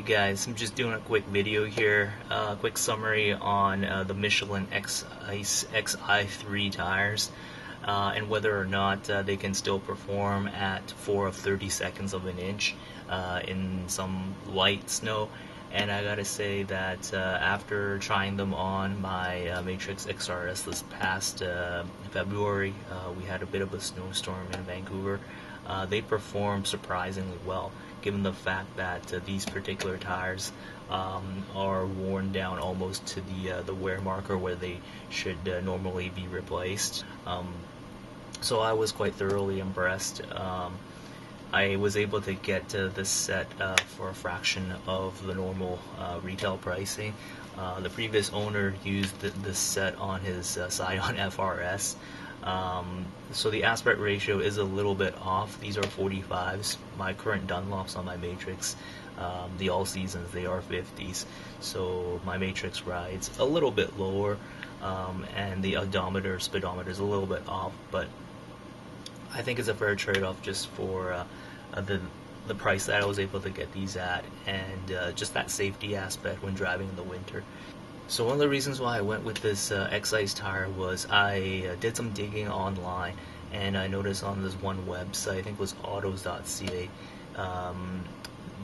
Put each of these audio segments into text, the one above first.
Hey guys, I'm just doing a quick video here, quick summary on the Michelin X-Ice Xi3 tires and whether or not they can still perform at 4 of 30 seconds of an inch in some light snow. And I gotta say that after trying them on my Matrix XRS this past February, we had a bit of a snowstorm in Vancouver. They perform surprisingly well, given the fact that these particular tires are worn down almost to the wear marker where they should normally be replaced. So I was quite thoroughly impressed. I was able to get this set for a fraction of the normal retail pricing. The previous owner used this set on his Scion FRS. So the aspect ratio is a little bit off. These are 45s. My current Dunlops on my Matrix, the all seasons, they are 50s. So my Matrix rides a little bit lower, and the odometer, speedometer is a little bit off, but I think it's a fair trade-off just for the price that I was able to get these at, and just that safety aspect when driving in the winter. So one of the reasons why I went with this X-Ice tire was I did some digging online, and I noticed on this one website, I think it was Autos.ca,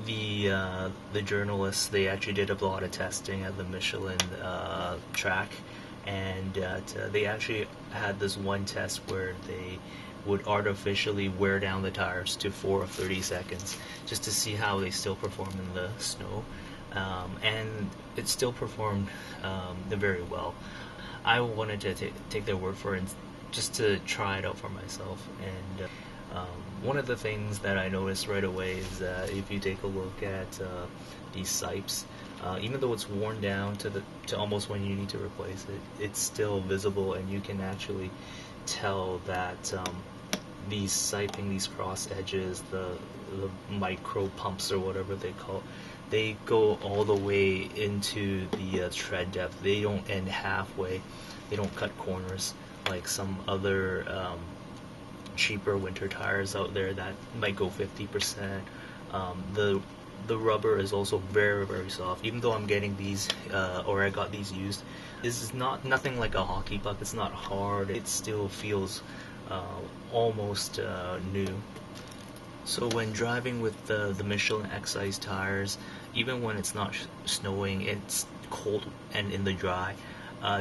the journalists, they actually did a lot of testing at the Michelin track, and they actually had this one test where they would artificially wear down the tires to 4 of 30 seconds just to see how they still perform in the snow. And it still performed very well. I wanted to take their word for it just to try it out for myself. And one of the things that I noticed right away is that if you take a look at these sipes, even though it's worn down to almost when you need to replace it, it's still visible, and you can actually tell that these siping, these cross edges, the micro pumps or whatever they call it, they go all the way into the tread depth. They don't end halfway. They don't cut corners like some other cheaper winter tires out there that might go 50%. The rubber is also very soft. Even though I'm getting these, or I got these used, this is nothing like a hockey puck. It's not hard. It still feels almost new. So when driving with the Michelin X-Ice tires, even when it's not snowing, it's cold and in the dry,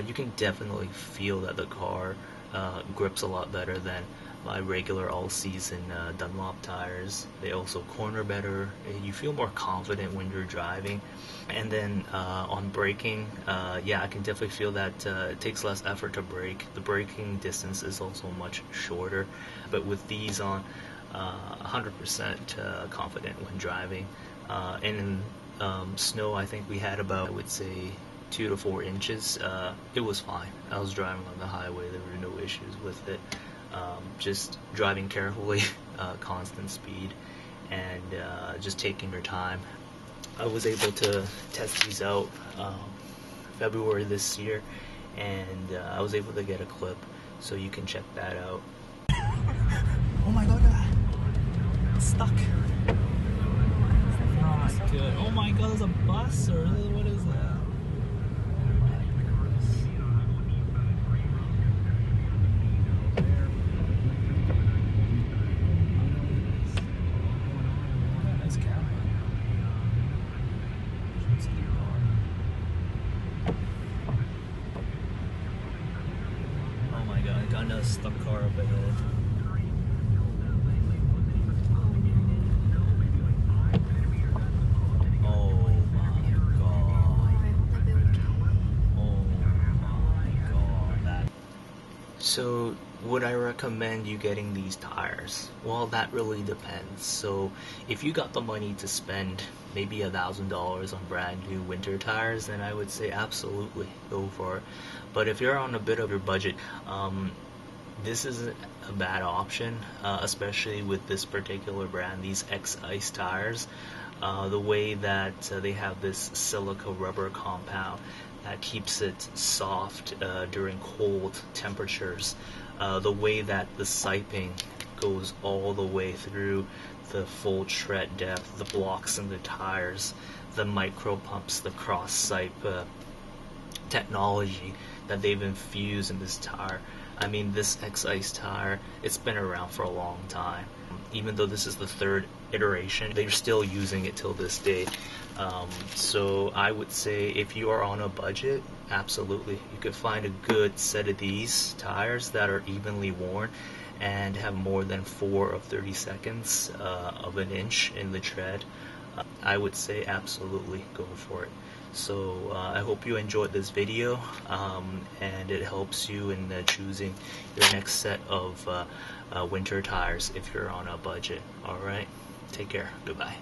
you can definitely feel that the car grips a lot better than my regular all-season Dunlop tires. They also corner better. You feel more confident when you're driving. And then on braking, yeah, I can definitely feel that it takes less effort to brake. The braking distance is also much shorter. But with these on, 100% confident when driving. And in snow, I think we had about, I would say, 2 to 4 inches. It was fine. I was driving on the highway. There were no issues with it. Just driving carefully, constant speed, and just taking your time. I was able to test these out February this year, and I was able to get a clip, so you can check that out. Oh my god, it's stuck. Oh my god, there's a bus, or what is that? Oh my god, I got a stuck car up ahead. So would I recommend you getting these tires? Well, that really depends. So if you got the money to spend maybe $1,000 on brand new winter tires, then I would say absolutely go for it. But if you're on a bit of your budget, this isn't a bad option, especially with this particular brand, these X-Ice tires. The way that they have this silica rubber compound that keeps it soft during cold temperatures. The way that the siping goes all the way through the full tread depth, the blocks in the tires, the micro pumps, the cross-site technology that they've infused in this tire. I mean, this X-Ice tire, it's been around for a long time. Even though this is the third iteration, they're still using it till this day. So I would say if you are on a budget, absolutely, you could find a good set of these tires that are evenly worn and have more than 4 of 30 seconds of an inch in the tread. I would say absolutely go for it. So I hope you enjoyed this video, and it helps you in choosing your next set of winter tires if you're on a budget. Alright, take care, goodbye.